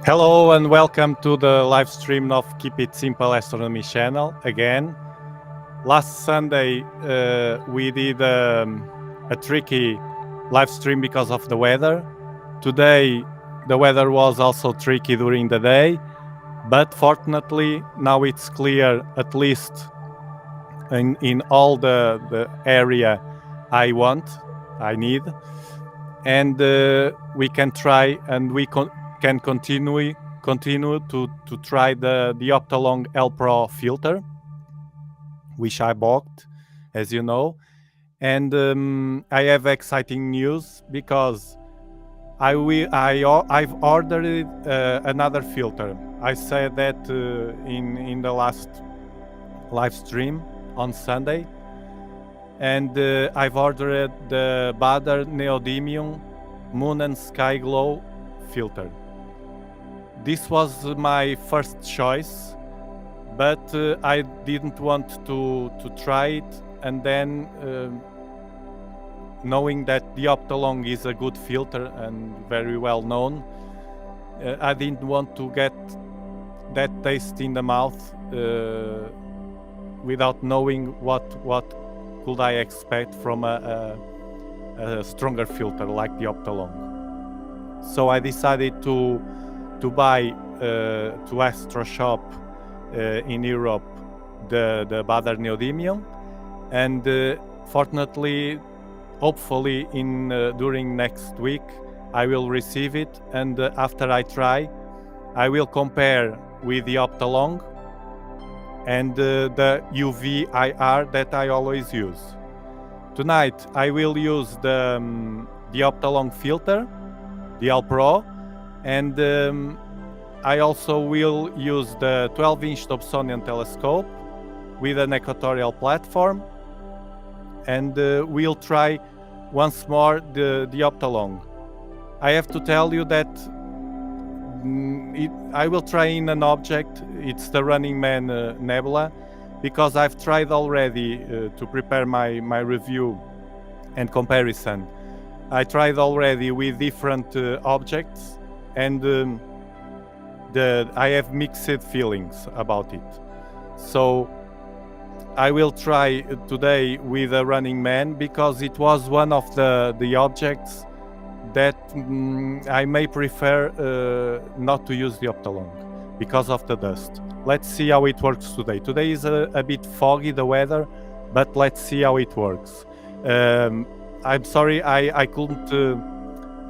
Hello and welcome to the live stream of Keep It Simple Astronomy channel again. Last Sunday we did a tricky live stream because of the weather. Today the weather was also tricky during the day, but fortunately now it's clear, at least in all the area I need, and we can try and we can continue to try the OPTOLONG L Pro filter, which I bought, as you know. And I have exciting news because I've ordered another filter. I said that in the last live stream on Sunday, and I've ordered the Bader Neodymium Moon and Sky Glow filter. This was my first choice, but I didn't want to try it, and then knowing that the OPTOLONG is a good filter and very well known, I didn't want to get that taste in the mouth without knowing what could I expect from a stronger filter like the OPTOLONG. So I decided to buy to Astro Shop in Europe the Bader Neodymium, and fortunately, hopefully during next week I will receive it, and after I try, I will compare with the OPTOLONG and the UV IR that I always use. Tonight I will use the OPTOLONG filter, the L Pro, and I also will use the 12-inch Dobsonian telescope with an equatorial platform, and we'll try once more the OPTOLONG. I have to tell you that I will try in an object. It's the Running Man Nebula, because I've tried already to prepare my review and comparison. I tried already with different objects, and I have mixed feelings about it. So I will try today with a Running Man, because it was one of the objects that I may prefer not to use the OPTOLONG because of the dust. Let's see how it works today. Today is a bit foggy, the weather, but let's see how it works. I'm sorry I couldn't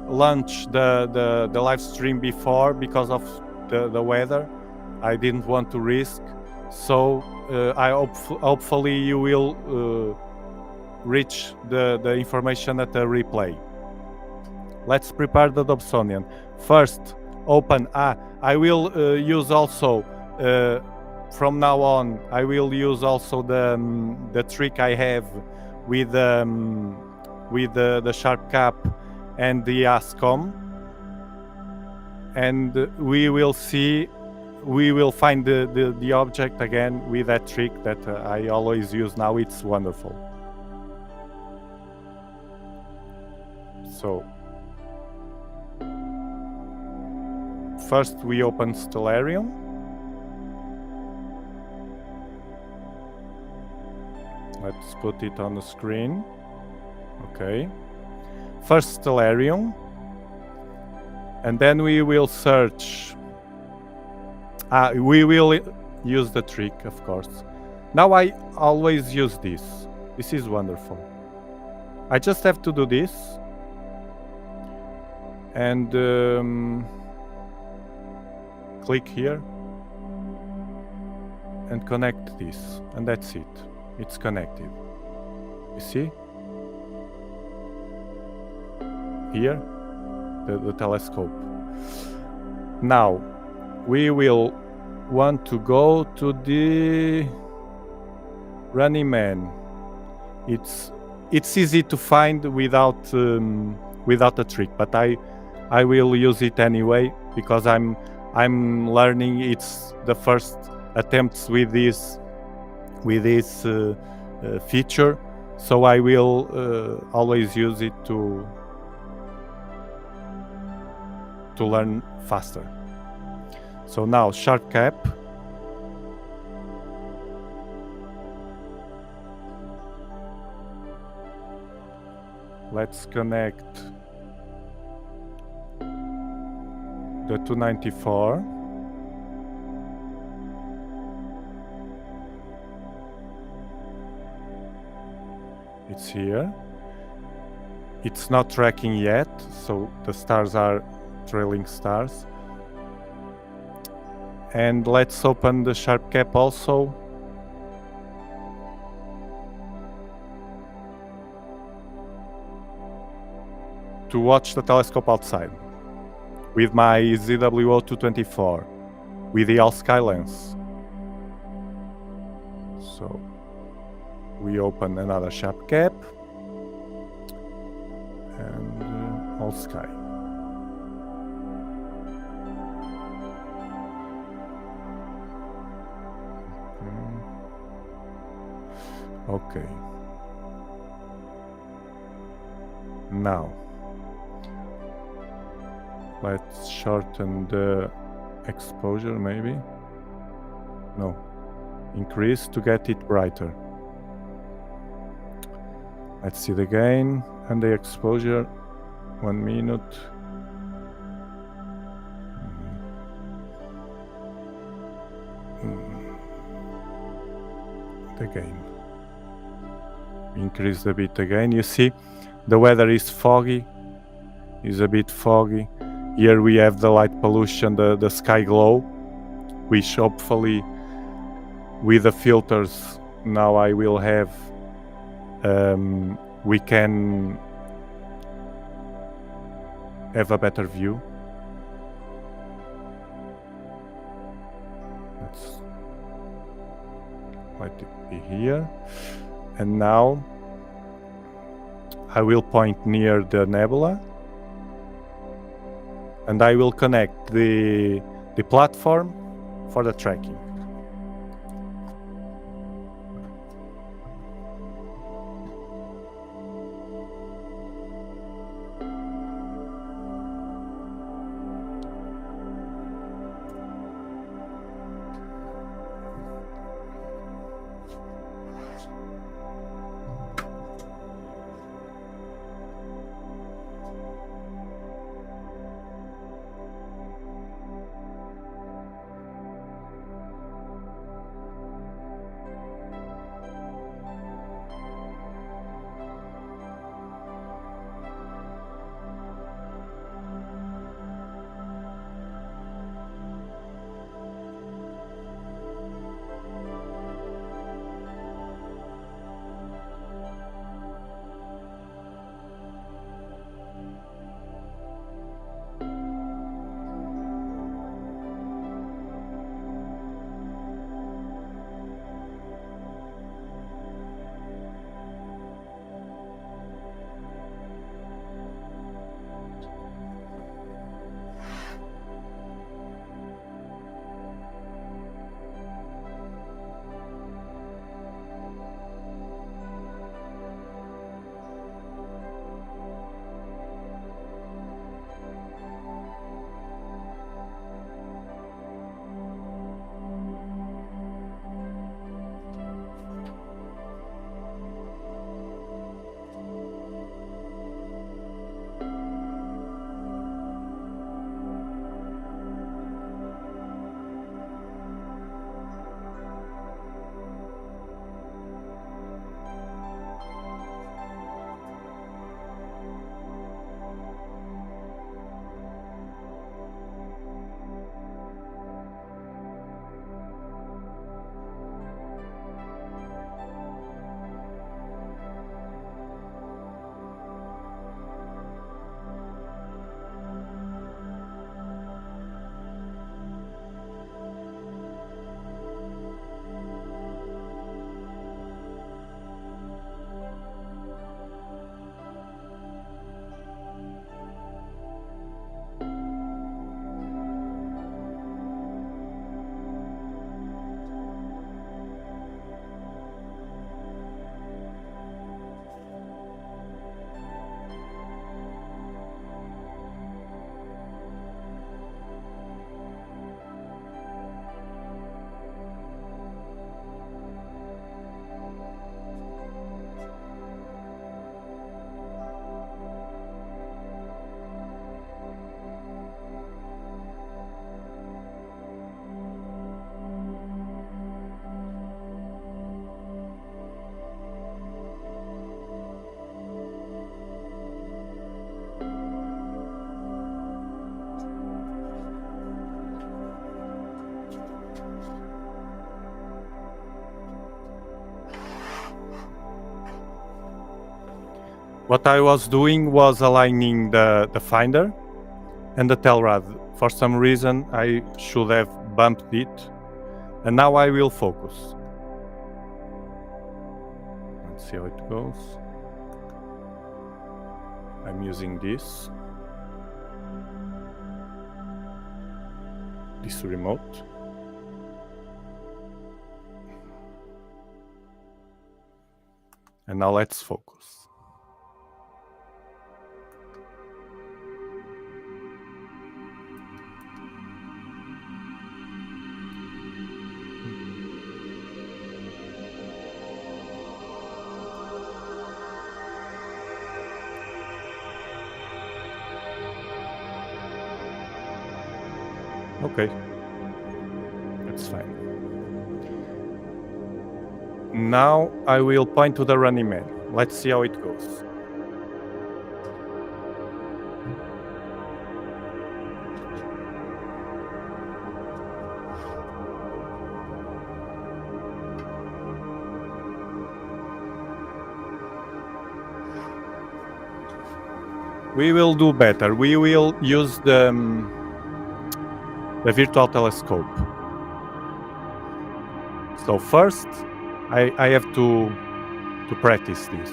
launch the live stream before because of the weather. I didn't want to risk, so hopefully you will reach the information at the replay. Let's prepare the Dobsonian. First, open. I will use also from now on. I will use also the trick I have with the sharp cap and the ASCOM, and we will see. We will find the object again with that trick that I always use now. It's wonderful. So first we open Stellarium. Let's put it on the screen. Okay. First Stellarium. And then we will search. We will use the trick, of course. Now I always use this. This is wonderful. I just have to do this. And click here. And connect this. And that's it. It's connected. You see? Here, the telescope. Now, we will want to go to the Running Man. It's easy to find without a trick, but I will use it anyway because I'm learning. It's the first attempts with this feature, so I will always use it to learn faster. So now sharp cap. Let's connect the 294. It's here. It's not tracking yet, so the stars are trailing stars. And let's open the sharp cap also. To watch the telescope outside with my ZWO 224 with the all sky lens. So we open another sharp cap and all sky. Okay. Now let's shorten the exposure, maybe. No, increase to get it brighter. Let's see the gain and the exposure. 1 minute. The gain. Increase a bit again. You see, the weather is foggy. Is a bit foggy. Here we have the light pollution, the sky glow, which hopefully with the filters now I will have, we can have a better view. Let's let it be here. And now I will point near the nebula. And I will connect the platform for the tracking. What I was doing was aligning the finder and the tail rod. For some reason, I should have bumped it, and now I will focus. Let's see how it goes. I'm using this remote. And now let's focus. Okay, that's fine. Now I will point to the running man. Let's see how it goes. We will do better. We will use the virtual telescope. So first, I have to practice this.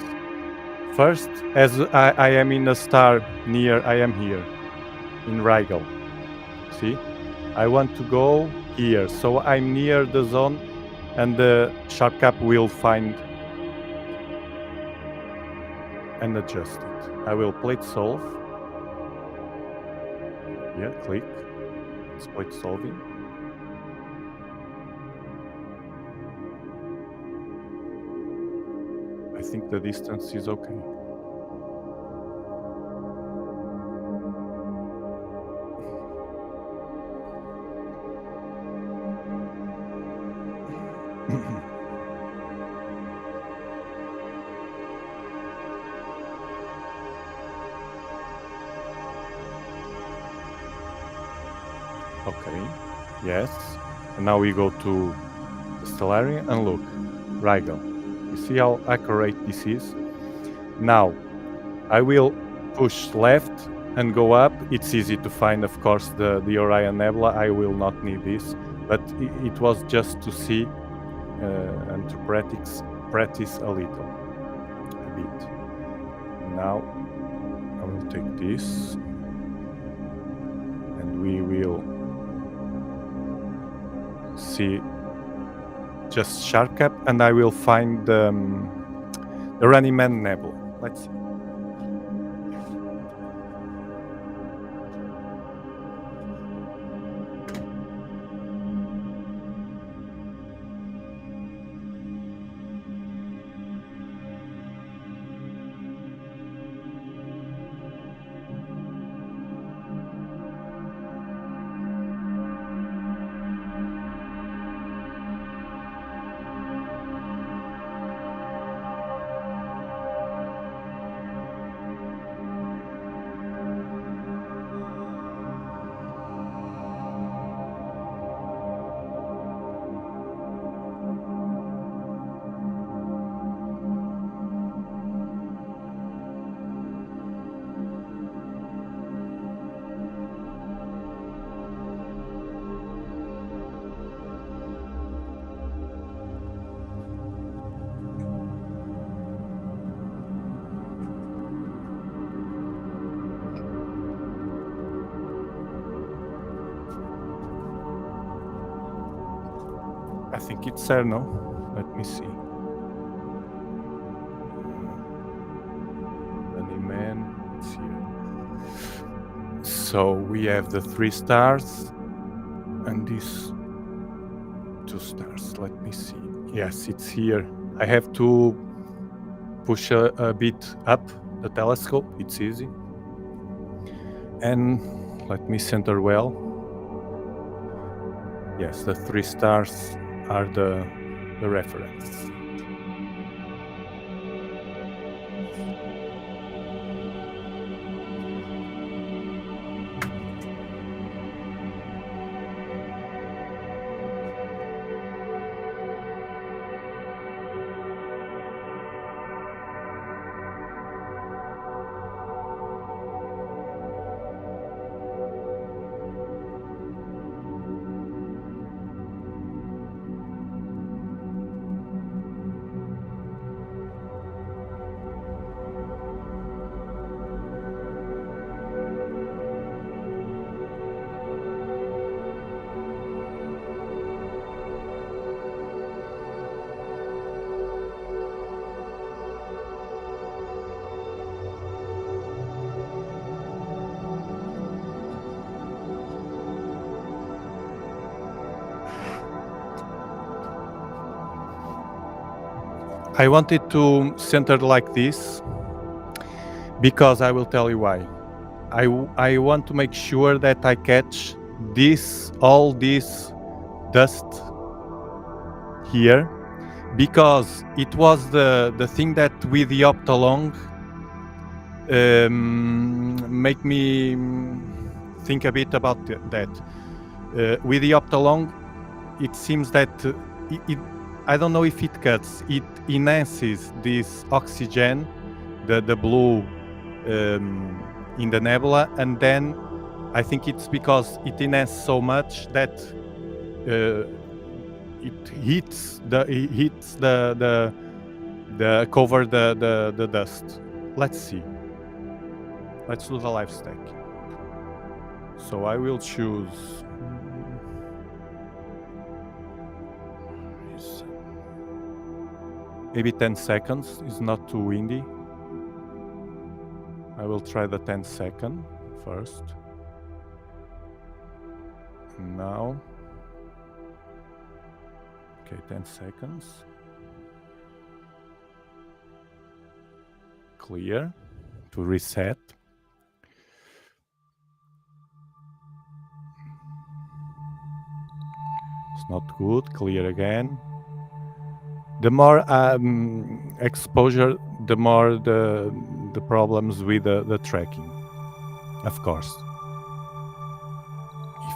First, as I am in a star near, I am here in Rigel. See, I want to go here, so I'm near the zone, and the sharp cap will find and adjust it. I will plate solve. Here, click. It's plate solving. I think the distance is okay. Okay, yes. And now we go to the Stellarium and look, Rigel. You see how accurate this is? Now, I will push left and go up. It's easy to find, of course, the Orion Nebula. I will not need this, but it was just to see and to practice a little, a bit. Now, I will take this, and we will see just sharp cap, and I will find the Running Man Nebula. Let's see. I think it's there, no? Let me see. Running Man, it's here. So we have the 3 stars and these 2 stars. Let me see. Yes, it's here. I have to push a bit up the telescope. It's easy. And let me center well. Yes, the 3 stars are the reference. I wanted to center like this because I will tell you why. I want to make sure that I catch all this dust here, because it was the thing that with the OPTOLONG make me think a bit about that. With the OPTOLONG, it seems that I don't know if it cuts, it enhances this oxygen, the blue in the nebula, and then I think it's because it enhances so much that it hits the cover the dust. Let's see. Let's do the live stack. So I will choose maybe 10 seconds is not too windy. I will try the 10-second first. Now. Okay, 10 seconds. Clear to reset. It's not good. Clear again. The more exposure, the more the problems with the tracking, of course.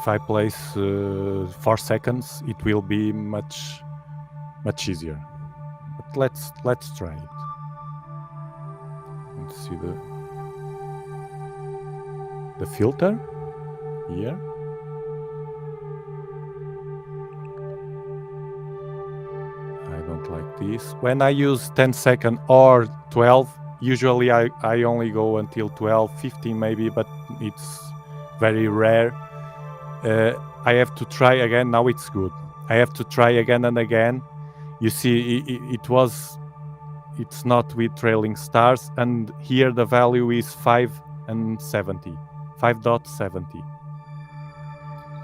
If I place 4 seconds, it will be much easier. But let's try it. Let's see the filter here. I don't like this. When I use 10 seconds or 12, usually I only go until 12, 15 maybe, but it's very rare. I have to try again. Now it's good. I have to try again and again. You see, it's not with trailing stars, and here the value is 5.70.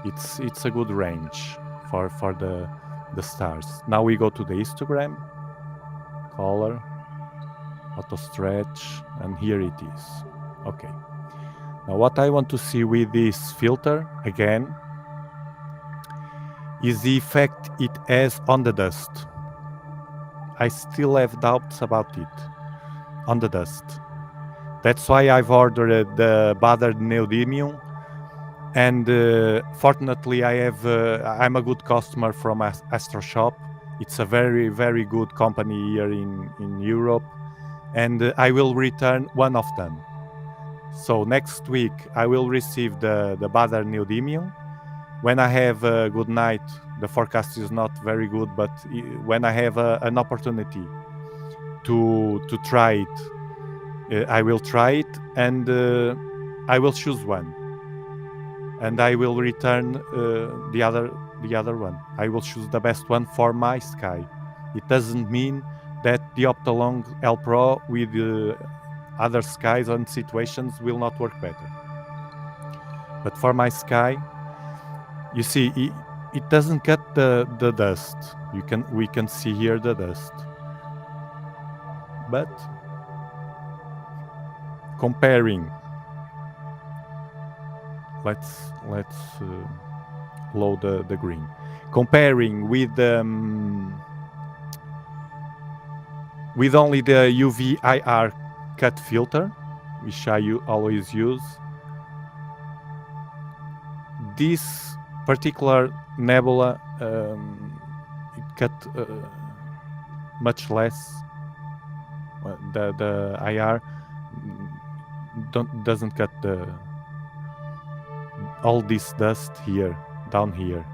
It's a good range for the stars. Now we go to the histogram, color, auto stretch, and here it is. Okay. Now what I want to see with this filter again is the effect it has on the dust. I still have doubts about it on the dust. That's why I've ordered the battered neodymium, and fortunately I'm a good customer from AstroShop. It's a very, very good company here in Europe, and I will return one of them. So next week I will receive the battered neodymium. When I have a good night, the forecast is not very good, but when I have an opportunity to try it, I will try it, and I will choose one, and I will return the other one. I will choose the best one for my sky. It doesn't mean that the OPTOLONG L Pro with other skies and situations will not work better. But for my sky, you see, it doesn't cut the dust. We can see here the dust. But comparing, let's load the green. Comparing with only the UV IR cut filter, which I always use, this particular nebula it cut much less. The IR doesn't cut all this dust here, down here,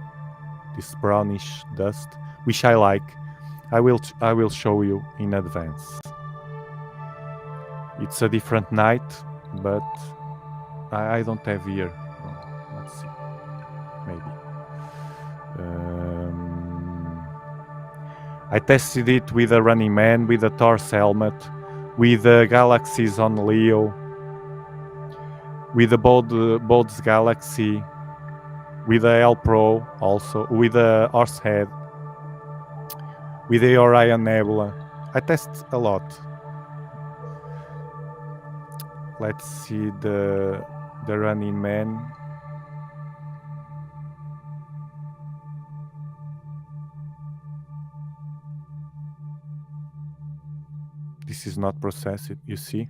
this brownish dust, which I like. I will show you in advance. It's a different night, but I don't have here. Let's see. Maybe. I tested it with a Running Man, with a Thor's helmet, with the galaxies on Leo, with the Bode's Galaxy, with the L Pro also, with the Horsehead, with the Orion Nebula. I test a lot. Let's see the running man. This is not processed, you see.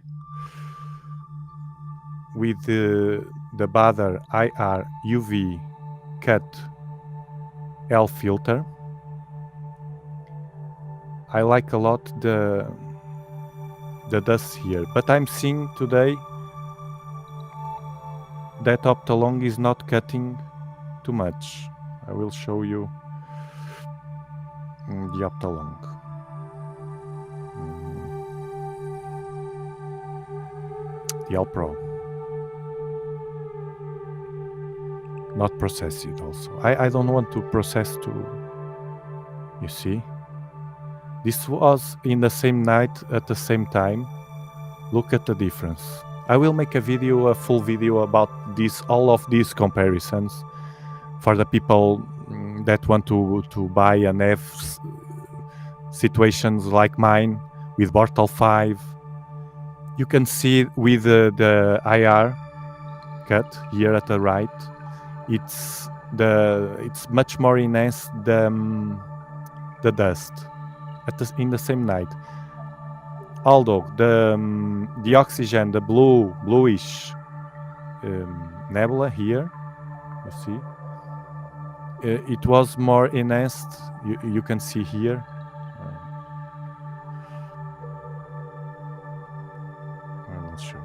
With the Baader IR UV cut L filter, I like a lot the dust here, but I'm seeing today that OPTOLONG is not cutting too much. I will show you the OPTOLONG. The L Pro. Not process it also. I don't want to process to, you see. This was in the same night at the same time. Look at the difference. I will make a full video about all of these comparisons for the people that want to buy and have situations like mine with Bortal 5. You can see with the IR cut here at the right, it's much more enhanced the dust in the same night. Although the oxygen, the bluish nebula here, you see, it was more enhanced. You can see here. I will show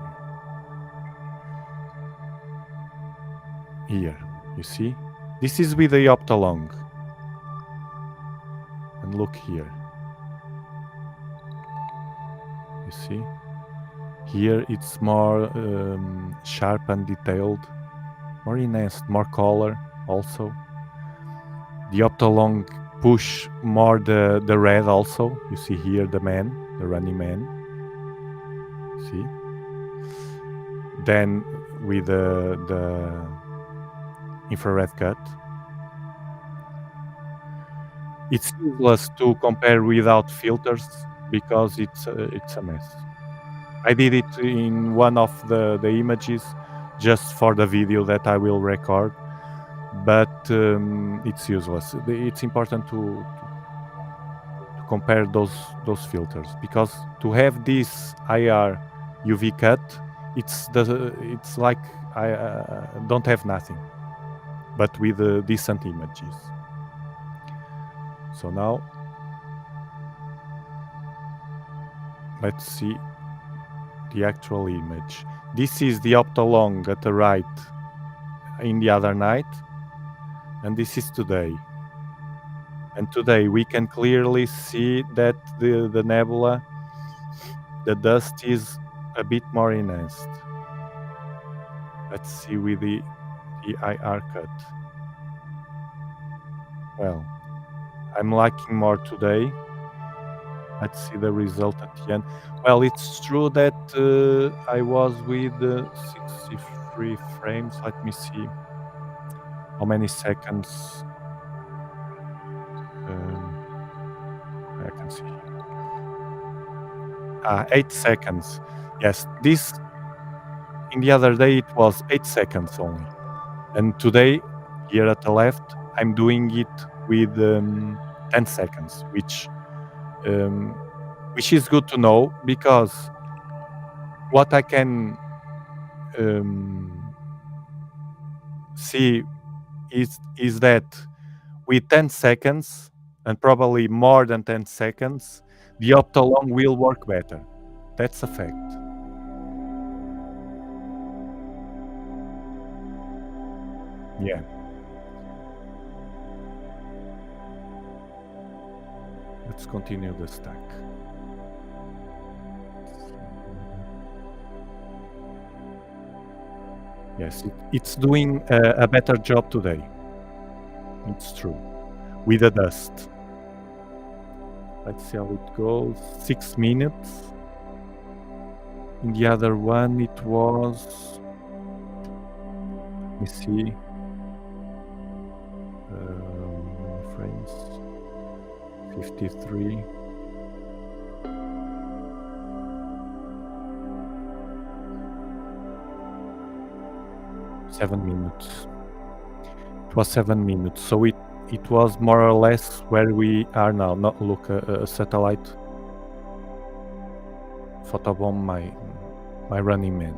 you. Here, you see, this is with the OPTOLONG. And look here. You see, here it's more sharp and detailed, more enhanced, more color also. The OPTOLONG push more the red also. You see here the running man. See? Then with the infrared cut. It's useless to compare without filters because it's a mess. I did it in one of the images just for the video that I will record, but it's useless. It's important to compare those filters, because to have this IR UV cut, it's like I don't have nothing, but with decent images. So now let's see the actual image. This is the OPTOLONG at the right in the other night, and this is today. And today we can clearly see that the nebula, the dust is a bit more enhanced. Let's see with the IR cut. Well, I'm liking more today. Let's see the result at the end. Well, it's true that I was with 63 frames. Let me see how many seconds. I can see. 8 seconds. Yes, this in the other day it was 8 seconds only, and today here at the left I'm doing it with 10 seconds, which is good to know, because what I can see is that with 10 seconds, and probably more than 10 seconds, the OPTOLONG will work better. That's a fact. Yeah. Let's continue the stack. Yes, it's doing a better job today. It's true. With the dust. Let's see how it goes. 6 minutes. In the other one it was, let me see, frames, 53. 7 minutes. It was 7 minutes, so it was more or less where we are now. Not look a satellite photobomb my Running Man.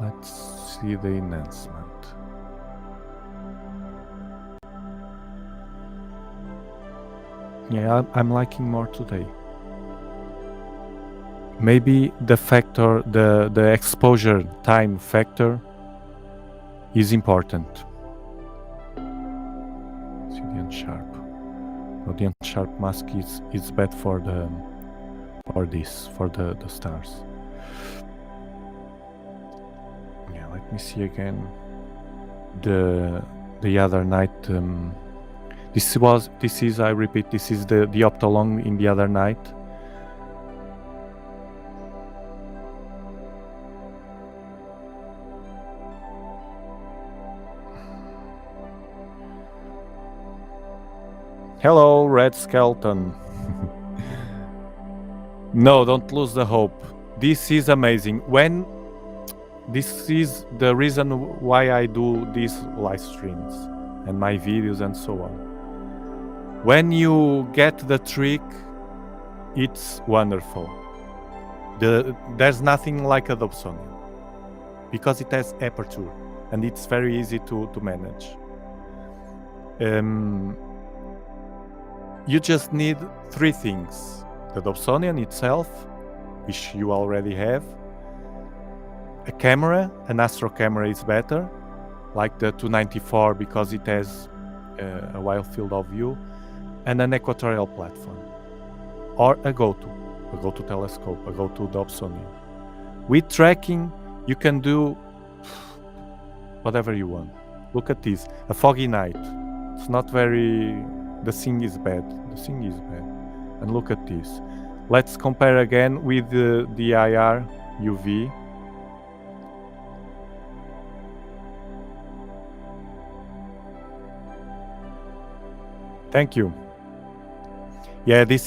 Let's see the enhancement. Yeah, I'm liking more today. Maybe the factor, the exposure time factor is important. See the unsharp. No, the unsharp mask is bad for the stars. Yeah, let me see again. The other night. This is I repeat. This is the OPTOLONG in the other night. Hello, Red Skeleton. No, don't lose the hope. This is amazing. This is the reason why I do these live streams and my videos and so on. When you get the trick, it's wonderful. There's nothing like a Dobsonian because it has aperture and it's very easy to manage. You just need 3 things: the Dobsonian itself, which you already have, a camera, an astro camera is better, like the 294 because it has a wide field of view, and an equatorial platform, or a go-to telescope, a go-to Dobsonian. With tracking, you can do whatever you want. Look at this, a foggy night. It's not very... The thing is bad. And look at this. Let's compare again with the IR UV. Thank you. Yeah, this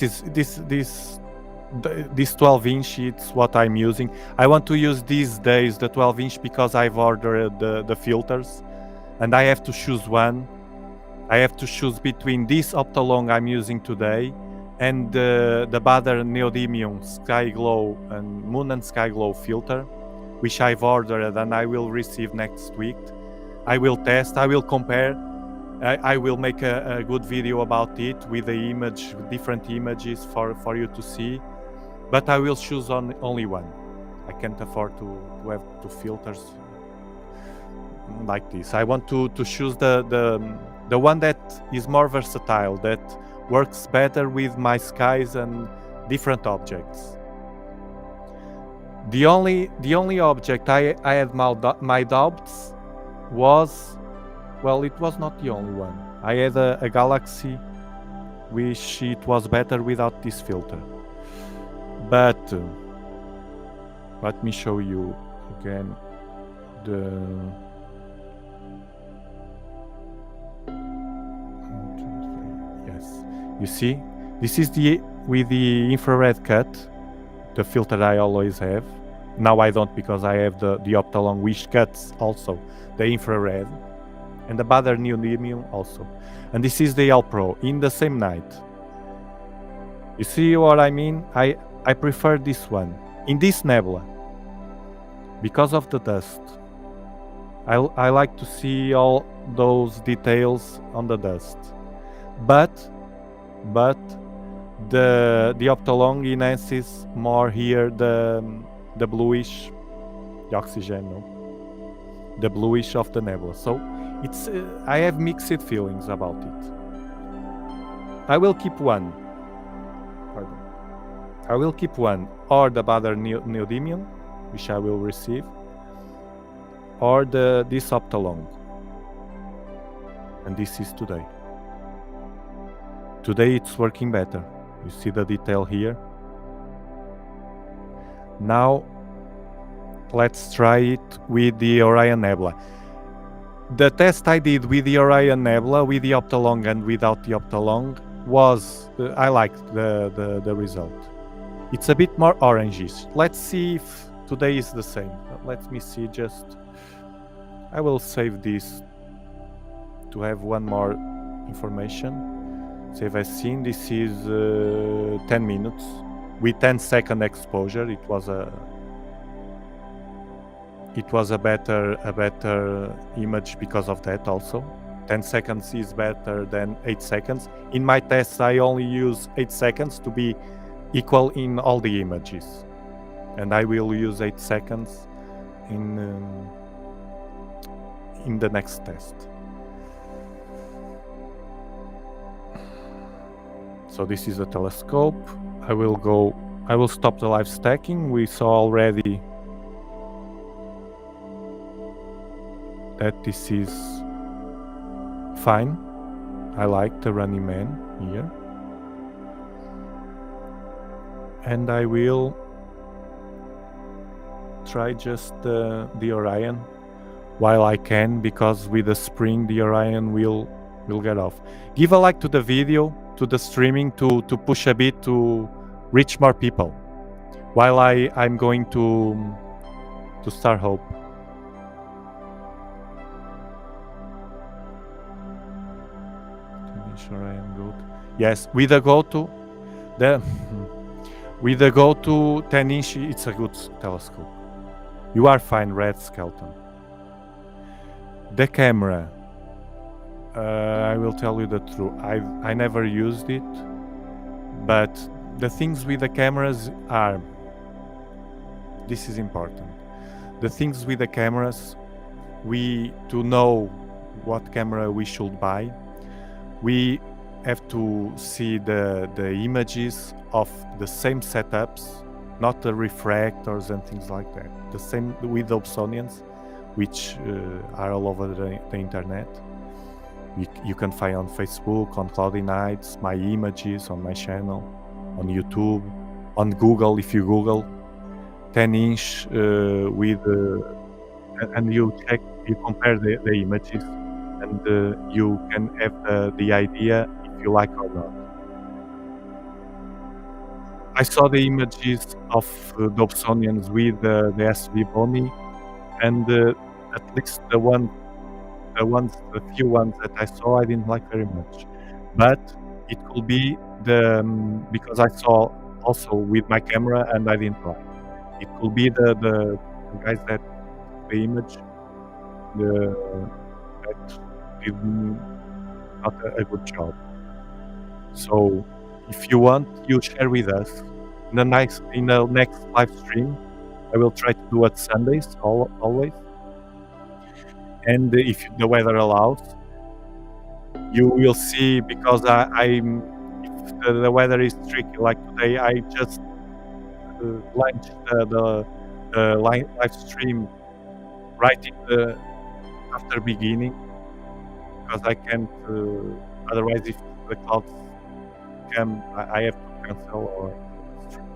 12-inch, it's what I'm using. I want to use these days the 12-inch because I've ordered the filters and I have to choose one. I have to choose between this OPTOLONG I'm using today and the Badr Neodymium Sky Glow and Moon and Sky Glow filter, which I've ordered and I will receive next week. I will test, I will compare. I will make a good video about it with the different images for you to see, but I will choose only one. I can't afford to have 2 filters like this. I want to choose the one that is more versatile, that works better with my skies and different objects. The only object I had my doubts was, well, it was not the only one. I had a Galaxy, which it was better without this filter. But let me show you again yes, you see, this is with the infrared cut, the filter I always have. Now I don't because I have the OPTOLONG, which cuts also the infrared, and the Badr Neodymium also. And this is the L Pro in the same night. You see what I mean? I prefer this one in this nebula because of the dust. I like to see all those details on the dust. But the OPTOLONG enhances more here the bluish, the oxygen, no? The bluish of the nebula. So it's I have mixed feelings about it. I will keep one. Pardon. I will keep one, or the Badr Neodymium, which I will receive, or this OPTOLONG. And this is today. Today it's working better. You see the detail here. Now let's try it with the Orion Nebula. The test I did with the Orion Nebula, with the OPTOLONG and without the OPTOLONG, was I liked the result. It's a bit more orangish. Let's see if today is the same. Let me see. Just I will save this to have one more information. Save as seen. This is 10 minutes with 10-second exposure. It was a better image because of that also. 10 seconds is better than 8 seconds. In my tests, I only use 8 seconds to be equal in all the images. And I will use 8 seconds in the next test. So this is a telescope. I will stop the live stacking. We saw already that this is fine. I like the running man here. And I will try just the Orion while I can, because with the spring the Orion will get off. Give a like to the video, to the streaming, to push a bit to reach more people while I'm going to Star Hope. Orion go to, yes, with the go to the with the go to 10-inch, it's a good telescope. You are fine, Red Skeleton. The camera, I will tell you the truth. I never used it, but the things with the cameras are, this is important. The things with the cameras, to know what camera we should buy, we have to see the images of the same setups, not the refractors and things like that. The same with Dobsonians, which are all over the internet. You can find on Facebook, on Cloudy Nights, my images on my channel, on YouTube, on Google. If you Google 10-inch with and you check, you compare the images, and you can have the idea if you like or not. I saw the images of Dobsonians with the SV Boni, and at least the few ones that I saw, I didn't like very much. But it could be because I saw also with my camera and I didn't like. It could be the guys that the image that did not a good job. So if you want, you share with us in the next live stream. I will try to do it Sundays always, and if the weather allows, you will see, because if the weather is tricky like today, I just launched the live stream right after beginning, because I can't otherwise if the clouds come, I have to cancel or stream.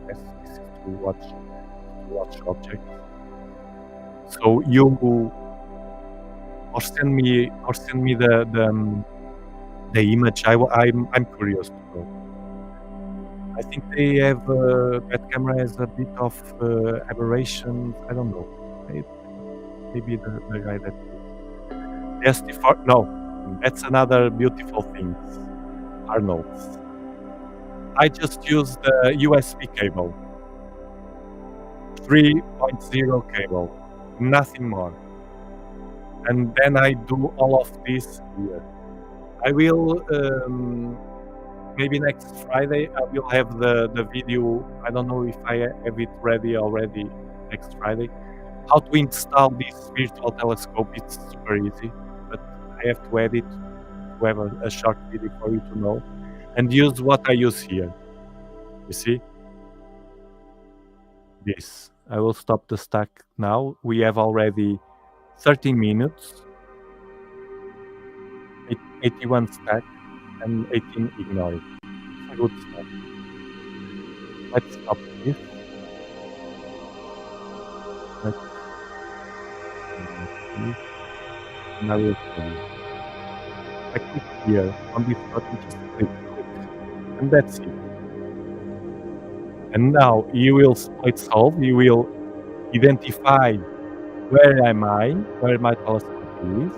This is to watch objects. So you or send me the image. I'm curious to know. I think they have that camera has a bit of aberrations. I don't know. Maybe the guy that no, that's another beautiful thing. Arnold's. I just use the USB cable, 3.0 cable, nothing more. And then I do all of this here. I will maybe next Friday I will have the video. I don't know if I have it ready already next Friday. How to install this virtual telescope? It's super easy, but I have to edit to have a short video for you to know, and use what I use here. You see this. I will stop the stack now. We have already 13 minutes, 81 stack, and 18 ignored. It's a good start. Let's stop this. And I will show you. I click here on this button, just click, and that's it. And now you will split solve, you will identify where am I, where my telescope is,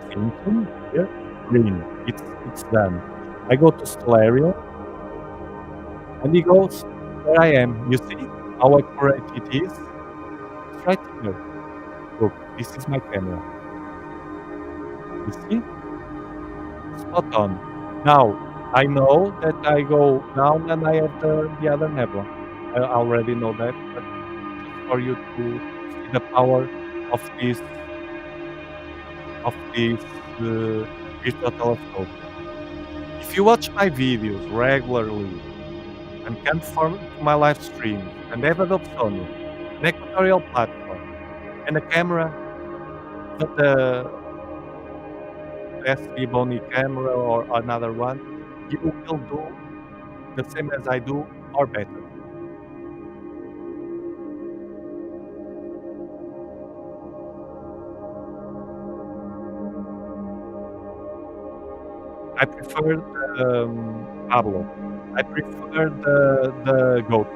thinking, here, green, it's done. I go to Stellarium, and he goes where I am. You see how accurate it is? It's right here. Look, this is my camera. You see? Spot on. Now, I know that I go down and I have the other nebula. I already know that, but just for you to see the power of this virtual telescope. If you watch my videos regularly and come to my live stream and have a Dobsonian, an equatorial platform, and a camera, but the SD Bony camera or another one, you will do the same as I do or better. I prefer Pablo. I prefer the goat,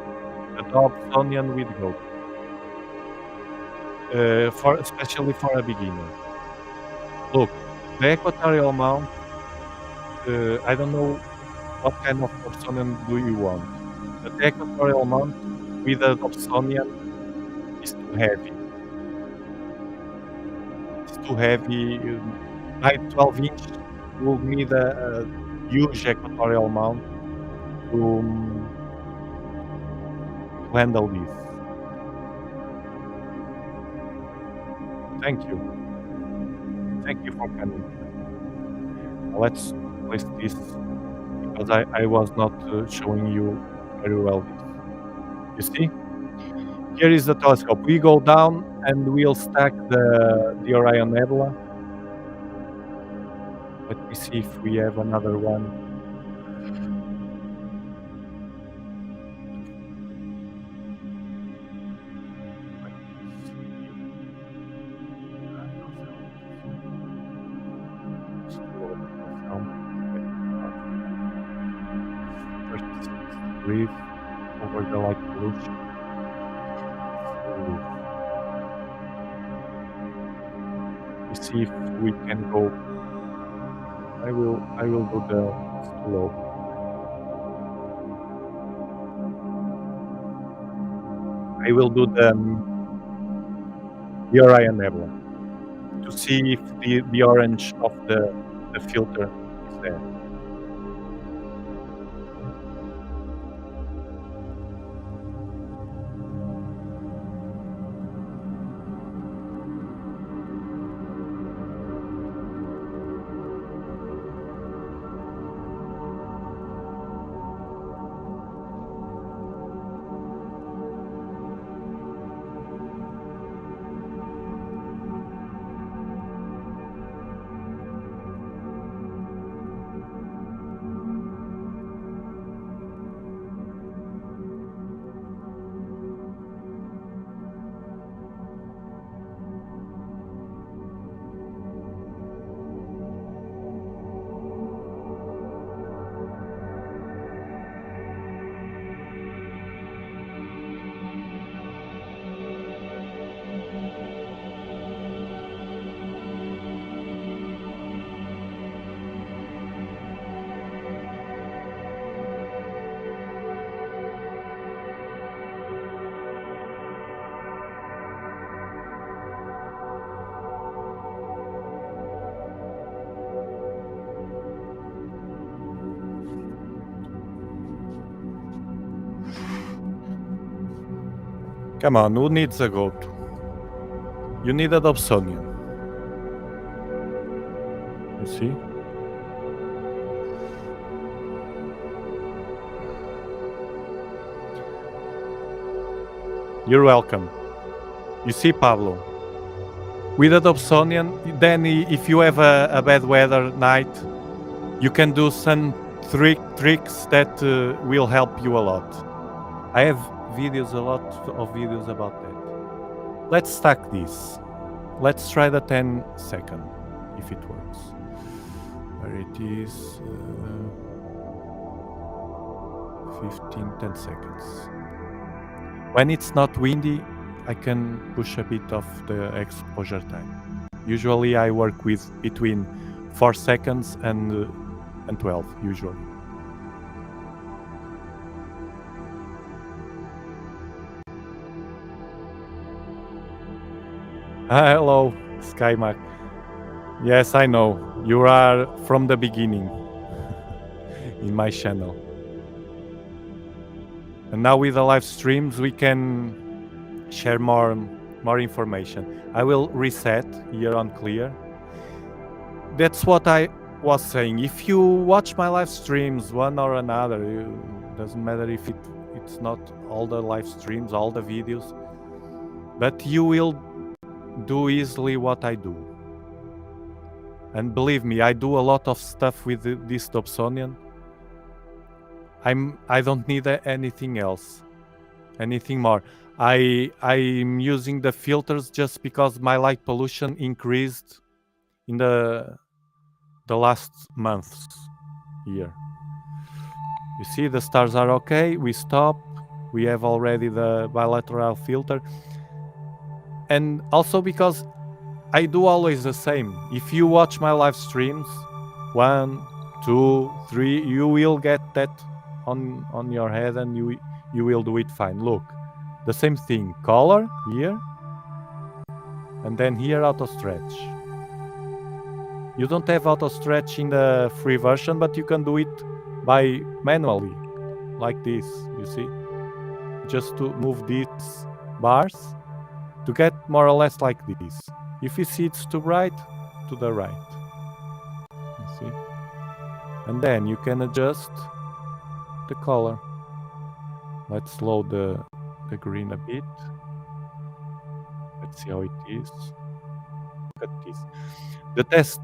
the Dobsonian with goat, for especially for a beginner. Look, the equatorial mount. I don't know what kind of Dobsonian do you want, but the equatorial mount with a Dobsonian is too heavy. It's too heavy. My 12-inch will need a huge equatorial mount to handle this. Thank you. Thank you for coming. Let's place this because I was not showing you very well this. You see? Here is the telescope. We go down and we'll stack the Orion Nebula. Let me see if we have another one. Degrees over the light pollution. We see if we can go. I will do the slow. I will do the Orion Nebula to see if the orange of the filter is there. Come on, who needs a goat? You need a Dobsonian. You see? You're welcome. You see, Pablo? With a Dobsonian, then if you have a bad weather night, you can do some tricks that will help you a lot. I have a lot of videos about that. Let's stack this. Let's try the 10 second, if it works. Where it is 10 seconds. When it's not windy, I can push a bit of the exposure time. Usually I work with between 4 seconds and 12 usually. Hello, SkyMac. Yes, I know. You are from the beginning in my channel. And now with the live streams, we can share more information. I will reset here on clear. That's what I was saying. If you watch my live streams, one or another, it doesn't matter if it's not all the live streams, all the videos, but you will do easily what I do. And believe me, I do a lot of stuff with this Dobsonian. I don't need anything else, anything more. I'm using the filters just because my light pollution increased in the last months here. You see, the stars are okay. We stop. We have already the bilateral filter, and also because I do always the same. If you watch my live streams, 1, 2, 3, you will get that on your head, and you will do it fine. Look, the same thing. Color here, and then here auto stretch. You don't have auto stretch in the free version, but you can do it by manually, like this. You see, just to move these bars to get more or less like this. If you see it's too bright, to the right. You see? And then you can adjust the color. Let's load the green a bit. Let's see how it is. Look at this. The test,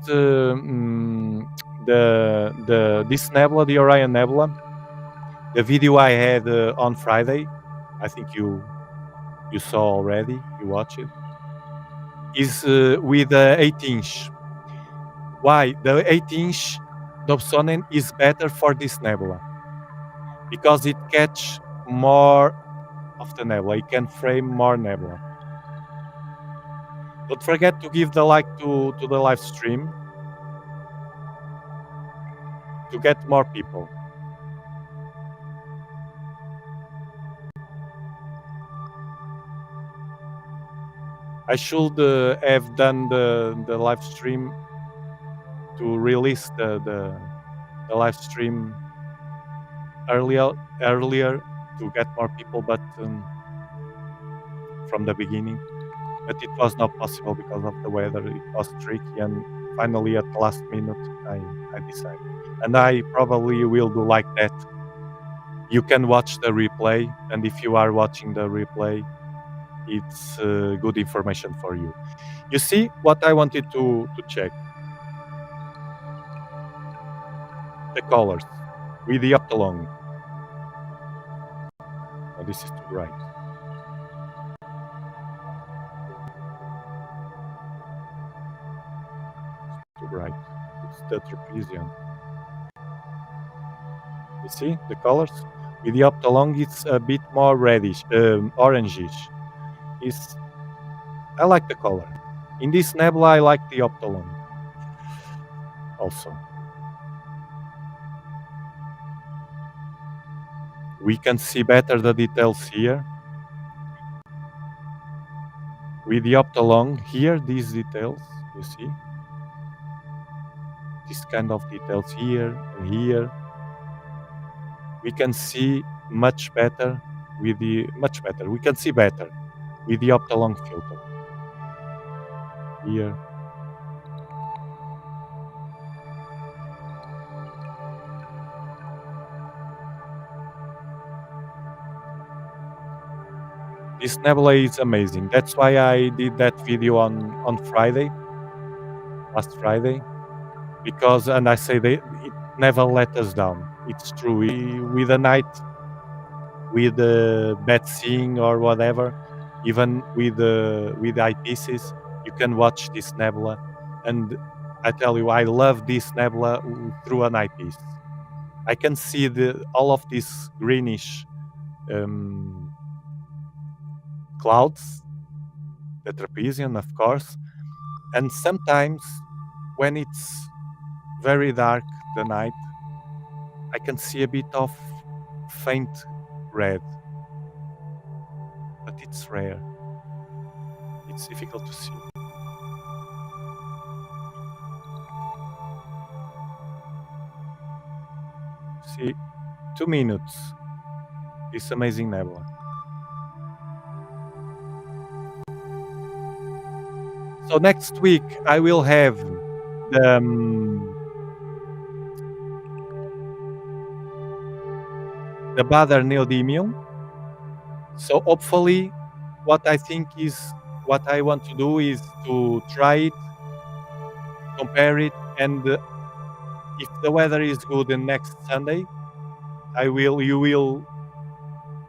this nebula, the Orion Nebula, the video I had on Friday, I think you saw already, you watched it, is with 8-inch. Why? The 8-inch Dobsonian is better for this nebula because it catch more of the nebula. It can frame more nebula. Don't forget to give the like to the live stream to get more people. I should have done the live stream to release the live stream earlier to get more people, but from the beginning. But it was not possible because of the weather. It was tricky, and finally at the last minute I decided. And I probably will do like that. You can watch the replay, and if you are watching the replay, it's good information for you. You see what I wanted to check? The colors with the OPTOLONG. Oh, this is too bright. Too bright. It's the trapezium. You see the colors? With the OPTOLONG, it's a bit more reddish, orangish. I like the color. In this nebula, I like the OPTOLONG also. We can see better the details here. With the OPTOLONG, here, these details, you see? This kind of details here and here. We can see much better with the, we can see better with the OPTOLONG filter. Here. This nebula is amazing. That's why I did that video on Friday, last Friday, because, and I say it never let us down. It's true. With the night, with the bad seeing or whatever, even with eyepieces, you can watch this nebula, and I tell you, I love this nebula through an eyepiece. I can see all of these greenish clouds, the trapezium, of course, and sometimes when it's very dark the night, I can see a bit of faint red, but it's rare. It's difficult to see. See, 2 minutes, this amazing nebula. So next week I will have the Badr neodymium. So hopefully, what I want to do is to try it, compare it, and if the weather is good, the next Sunday, you will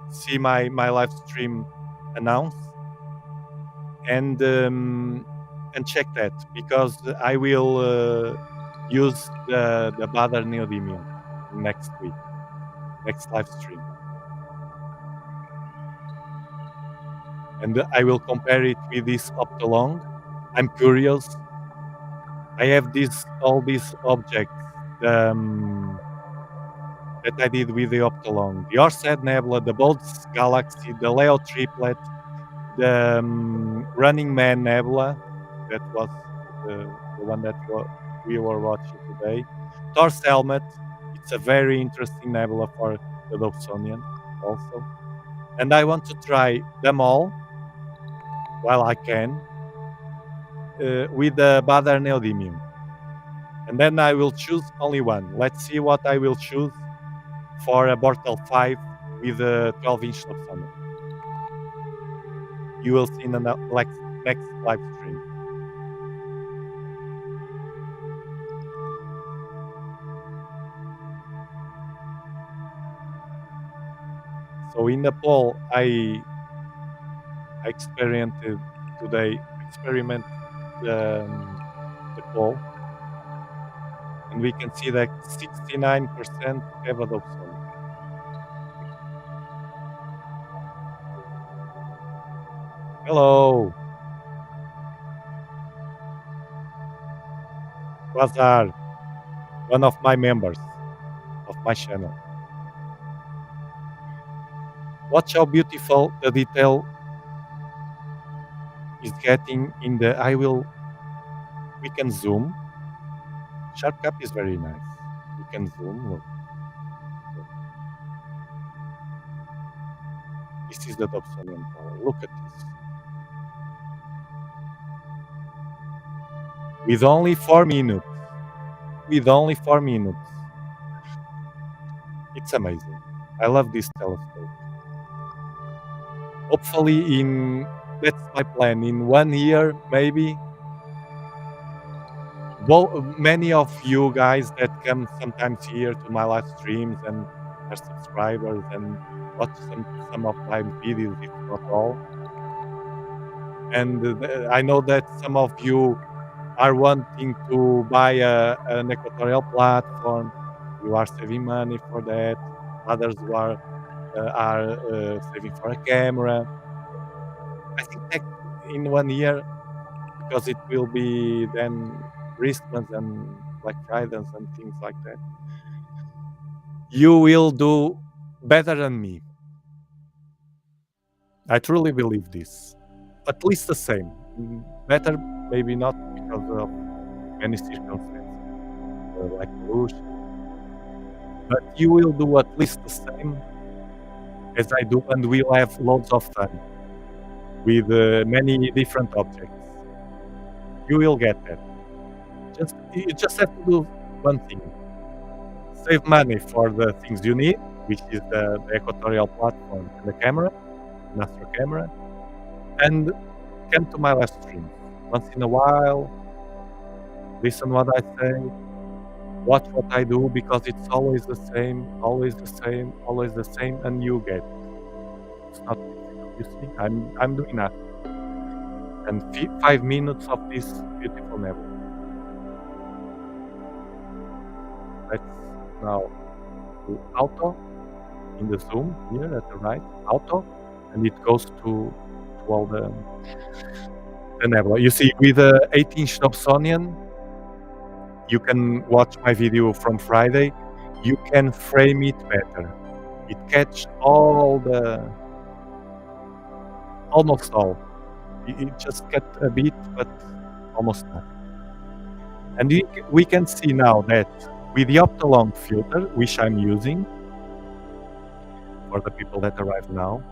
see my live stream announced and check that, because I will use the Badr neodymium next week, next live stream, and I will compare it with this OPTOLONG. I'm curious. I have all these objects that I did with the OPTOLONG: the Orsed Nebula, the Boltz Galaxy, the Leo Triplet, the Running Man Nebula, that was the one that we were watching today. Thor's Helmet, it's a very interesting nebula for the Dobsonian also. And I want to try them all while I can with the Badr neodymium. And then I will choose only one. Let's see what I will choose for a Bortle 5 with a 12-inch Dobsonian. You will see in the next live stream. So in Nepal, I experimented today. The pole, and we can see that 69% have a Dobson. Hello, Bazar, one of my members of my channel. Watch how beautiful the detail is getting in the. We can zoom. Sharp cap is very nice. We can zoom. Look. This is the Dobsonian power. Look at this. With only 4 minutes. It's amazing. I love this telescope. Hopefully, that's my plan. In 1 year, maybe. Many of you guys that come sometimes here to my live streams and are subscribers and watch some of my videos, if not all. And I know that some of you are wanting to buy an equatorial platform. You are saving money for that. Others who are saving for a camera. I think that in 1 year, because it will be then Christmas and Black Fridays and things like that, you will do better than me. I truly believe this. At least the same. Better, maybe not, because of many circumstances, like pollution. But you will do at least the same as I do, and we'll have loads of fun with many different objects. You will get that. You just have to do one thing: save money for the things you need, which is the equatorial platform and the camera, master camera, and come to my live stream once in a while. Listen what I say, watch what I do, because it's always the same, always the same, always the same, and you get it. It's not difficult. You see, I'm doing nothing, and 5 minutes of this beautiful nebula. let's now do auto in the zoom here at the right, auto, and it goes to all the nebula. You see, with the 8-inch Dobsonian, you can watch my video from Friday. You can frame it better. It catch almost all. It just get a bit, but almost not. And we can see now that with the OPTOLONG filter, which I'm using for the people that arrive now,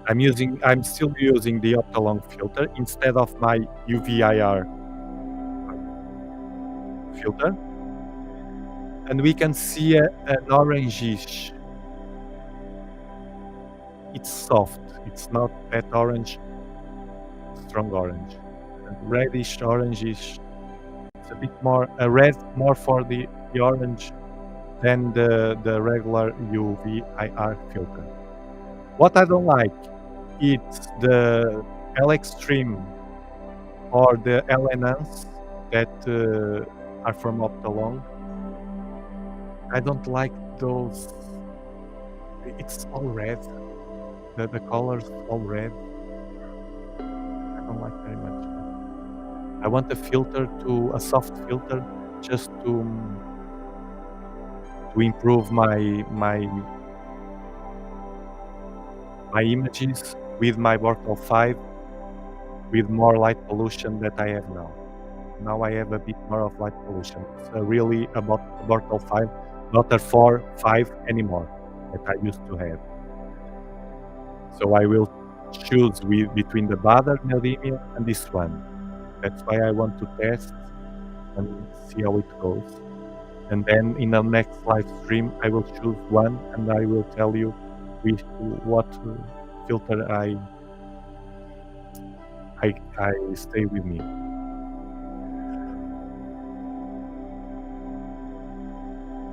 I'm still using the OPTOLONG filter instead of my UV-IR filter, and we can see an orangish. It's soft. It's not that orange, strong orange, and reddish orangish. It's a bit more a red, more for the orange than the regular UV-IR filter. What I don't like, it's the L Extreme or the L Enhance that are from OPTOLONG. I don't like those. It's all red. The colors all red. I don't like very much. I want a soft filter, just to improve my images with my Bortle 5 with more light pollution that I have now. Now I have a bit more of light pollution. It's really about Bortle 5, not a 4, 5 anymore that I used to have. So I will choose between the Bader Neodymia and this one. That's why I want to test and see how it goes. And then in the next live stream, I will choose one and I will tell you what filter I stay with me.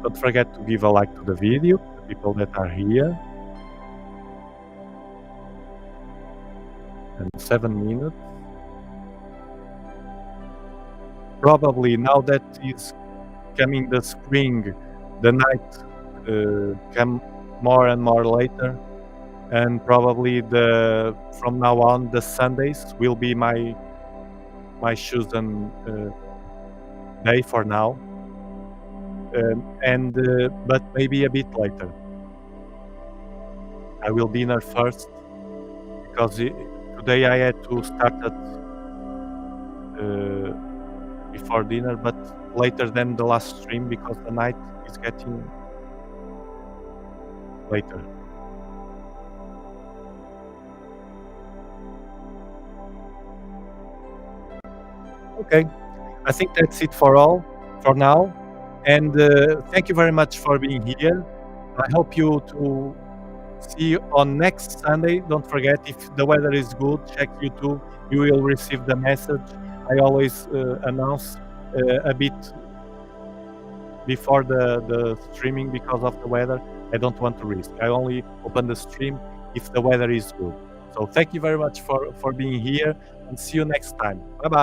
Don't forget to give a like to the video, the people that are here. And 7 minutes. Probably now that is coming the spring, the night come more and more later, and probably from now on the Sundays will be my chosen day for now, but maybe a bit later. I will dinner first because today I had to start at before dinner, but later than the last stream because the night is getting later. Okay, I think that's it for now, and thank you very much for being here. I hope you to see you on next Sunday. Don't forget, if the weather is good, check YouTube. You will receive the message. I always announce a bit before the streaming because of the weather. I don't want to risk. I only open the stream if the weather is good. So thank you very much for being here, and see you next time. Bye bye.